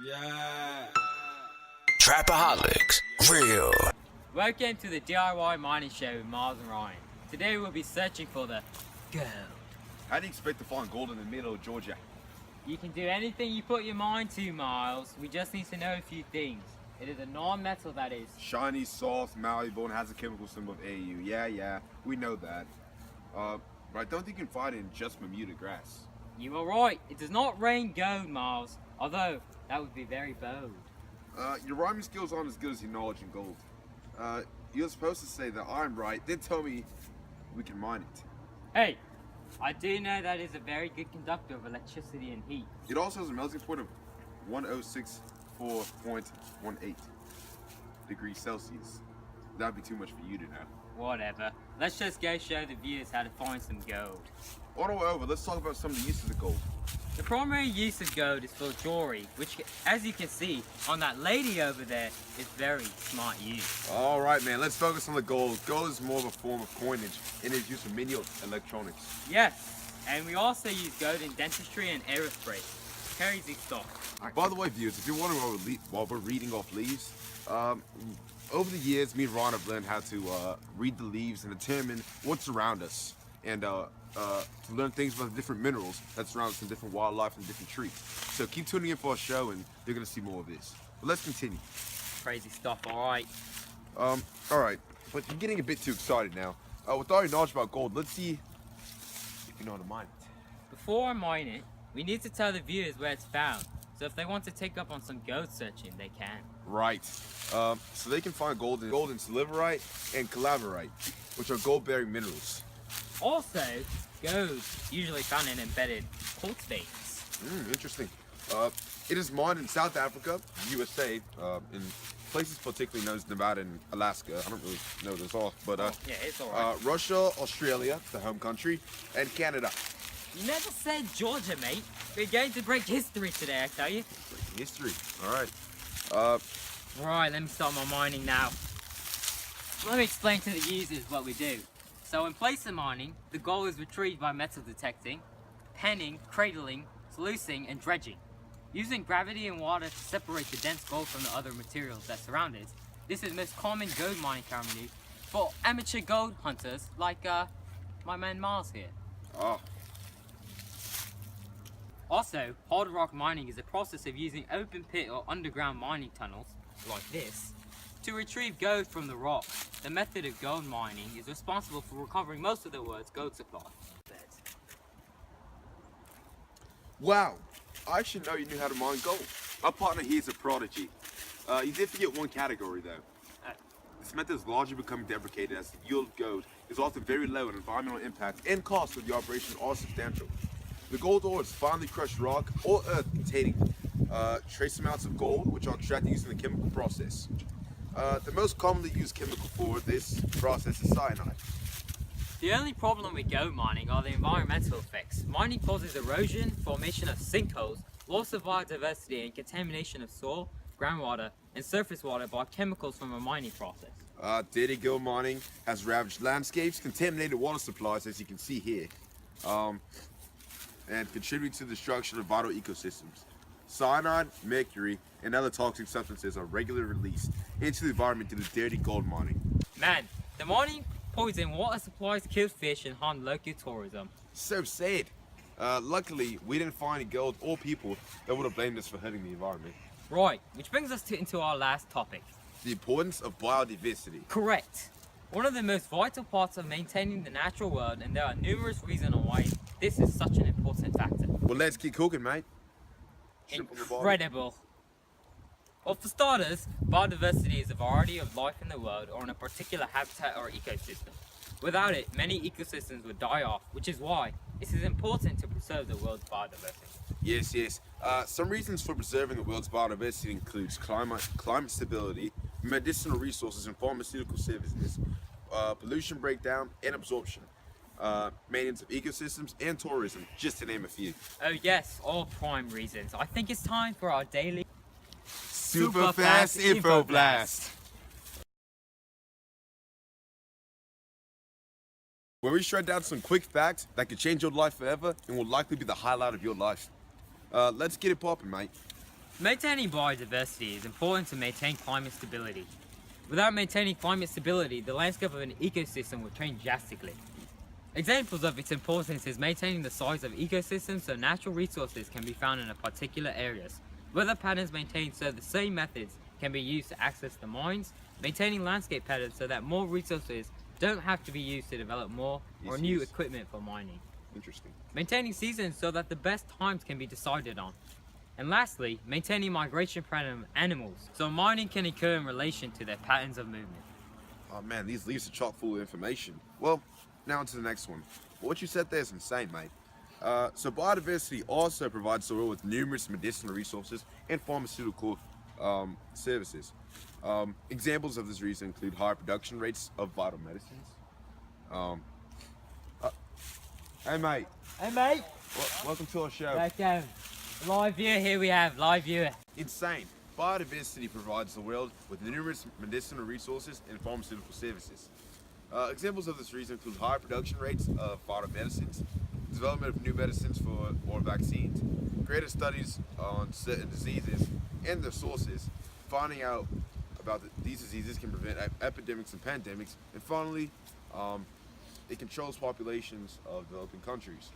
Yeah. Trapaholics, real. Welcome to the DIY mining show with Miles and Ryan. Today we'll be searching for the gold. How do you expect to find gold in the middle of Georgia? You can do anything you put your mind to, Miles. We just need to know a few things. It is a non-metal, that is. Shiny, soft, malleable, and has a chemical symbol of AU. Yeah, we know that. But I don't think you can find it in just Bermuda grass. You are right. It does not rain gold, Miles. Although, that would be very bold. Your rhyming skills aren't as good as your knowledge in gold. You're supposed to say that I'm right, then tell me we can mine it. Hey, I do know that is a very good conductor of electricity and heat. It also has a melting point of 1064.18 degrees Celsius. That'd be too much for you to know. Whatever. Let's just go show the viewers how to find some gold. On our way over, let's talk about some of the uses of gold. The primary use of gold is for jewelry, which, as you can see on that lady over there, is very smart use. All right, man, let's focus on the gold. Gold is more of a form of coinage and is used for many electronics. Yes, and we also use gold in dentistry and aerospace. Crazy stuff. By the way, viewers, if you're wondering while we're reading off leaves, over the years, me and Ron have learned how to read the leaves and determine what's around us, and to learn things about the different minerals that surround us and different wildlife and different trees. So keep tuning in for our show, and you're going to see more of this. But let's continue. Crazy stuff, alright. All right, but you're getting a bit too excited now. With all your knowledge about gold, let's see if you know how to mine it. Before I mine it, we need to tell the viewers where it's found. So if they want to take up on some gold searching, they can. Right. So they can find gold in silverite and calaverite, which are gold-bearing minerals. Also, gold is usually found in embedded quartz veins. Interesting. It is mined in South Africa, USA, in places particularly known as Nevada and Alaska. I don't really know those off, but yeah, it's alright. Russia, Australia, the home country, and Canada. You never said Georgia, mate. We're going to break history today, I tell you. Breaking history. All right. Right, let me start my mining now. Let me explain to the users what we do. So in place of mining, the gold is retrieved by metal detecting, penning, cradling, sluicing, and dredging. Using gravity and water to separate the dense gold from the other materials that surround it. This is the most common gold mining ceremony for amateur gold hunters like my man Miles here. Oh. Also, hard rock mining is a process of using open pit or underground mining tunnels, like this, to retrieve gold from the rock. The method of gold mining is responsible for recovering most of the world's gold supply. Wow. I should know you knew how to mine gold. Our partner here is a prodigy. You did forget one category, though. This method is largely becoming deprecated as the yield of gold is often very low and environmental impact and costs of the operation are substantial. The gold ore is finely crushed rock or earth containing trace amounts of gold, which are extracted using the chemical process. The most commonly used chemical for this process is cyanide. The only problem with gold mining are the environmental effects. Mining causes erosion, formation of sinkholes, loss of biodiversity, and contamination of soil, groundwater, and surface water by chemicals from a mining process. Dirty gold mining has ravaged landscapes, contaminated water supplies, as you can see here, and contribute to the destruction of vital ecosystems. Cyanide, mercury, and other toxic substances are regularly released into the environment due to dirty gold mining. Man, the mining poison water supplies, killed fish, and harmed local tourism. So sad. Luckily, we didn't find any gold or people that would have blamed us for hurting the environment. Right, which brings us into our last topic. The importance of biodiversity. Correct. One of the most vital parts of maintaining the natural world, and there are numerous reasons why this is such an important factor. Well, let's keep cooking, mate. Incredible. Well, for starters, biodiversity is a variety of life in the world or in a particular habitat or ecosystem. Without it, many ecosystems would die off, which is why it is important to preserve the world's biodiversity. Yes. Some reasons for preserving the world's biodiversity includes climate stability, medicinal resources and pharmaceutical services, pollution breakdown and absorption, maintenance of ecosystems, and tourism, just to name a few. Oh yes, all prime reasons. I think it's time for our daily Super Fast Info Blast. Where we shred down some quick facts that could change your life forever and will likely be the highlight of your life. Let's get it poppin', mate. Maintaining biodiversity is important to maintain climate stability. Without maintaining climate stability, the landscape of an ecosystem will change drastically. Examples of its importance is maintaining the size of ecosystems so natural resources can be found in a particular areas. Weather patterns maintained so the same methods can be used to access the mines, maintaining landscape patterns so that more resources don't have to be used to develop more or new equipment for mining. Interesting. Maintaining seasons so that the best times can be decided on. And lastly, maintaining migration pattern of animals so mining can occur in relation to their patterns of movement. Oh man, these leaves are chock full of information. Well, now on to the next one. What you said there is insane, mate. So biodiversity also provides soil with numerous medicinal resources and pharmaceutical services. Examples of this reason include high production rates of vital medicines. Hey mate, Hey mate! welcome to our show. Back down. Live viewer, here we have, live viewer. Insane. Biodiversity provides the world with numerous medicinal resources and pharmaceutical services. Examples of this reason include high production rates of vital medicines, development of new medicines or vaccines, greater studies on certain diseases and their sources, finding out about these diseases can prevent epidemics and pandemics, and finally, it controls populations of developing countries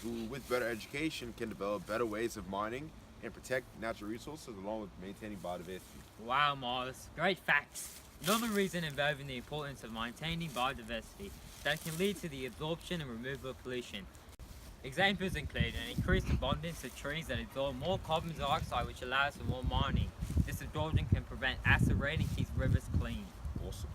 who, with better education, can develop better ways of mining and protect natural resources along with maintaining biodiversity. Wow, Myles, great facts. Another reason involving the importance of maintaining biodiversity that can lead to the absorption and removal of pollution. Examples include an increased abundance of trees that absorb more carbon dioxide, which allows for more mining. This absorption can prevent acid rain and keeps rivers clean. Awesome.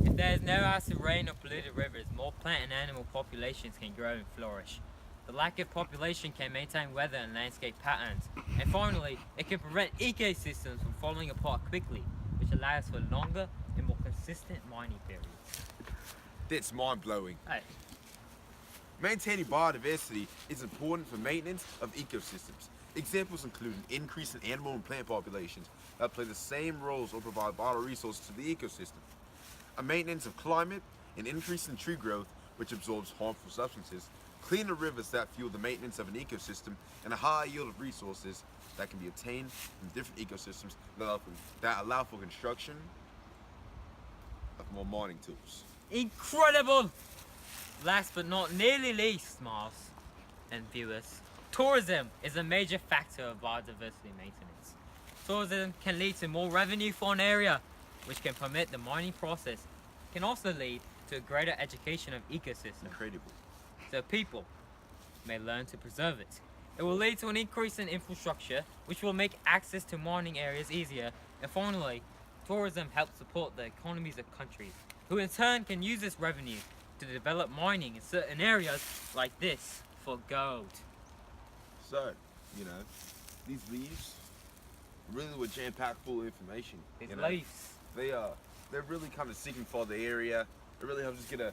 If there is no acid rain or polluted rivers, more plant and animal populations can grow and flourish. The lack of population can maintain weather and landscape patterns. And finally, it can prevent ecosystems from falling apart quickly, which allows for longer and more consistent mining periods. That's mind-blowing. Hey, Maintaining biodiversity is important for maintenance of ecosystems. Examples include an increase in animal and plant populations that play the same roles or provide vital resources to the ecosystem. A maintenance of climate, an increase in tree growth, which absorbs harmful substances, cleaner rivers that fuel the maintenance of an ecosystem, and a high yield of resources that can be obtained from different ecosystems that allow for construction of more mining tools. incredible! Last but not nearly least, Myles and viewers, tourism is a major factor of biodiversity maintenance. Tourism can lead to more revenue for an area, which can permit the mining process. It can also lead to a greater education of ecosystems, Incredible. so people may learn to preserve it. It will lead to an increase in infrastructure, which will make access to mining areas easier. And finally, tourism helps support the economies of countries, who in turn can use this revenue to develop mining in certain areas like this for gold. So, these leaves really were jam-packed full of information. These you know? leaves. They're really kind of seeking for the area. It really helps us get a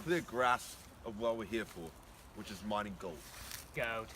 clear grasp of what we're here for, which is mining gold. Gold.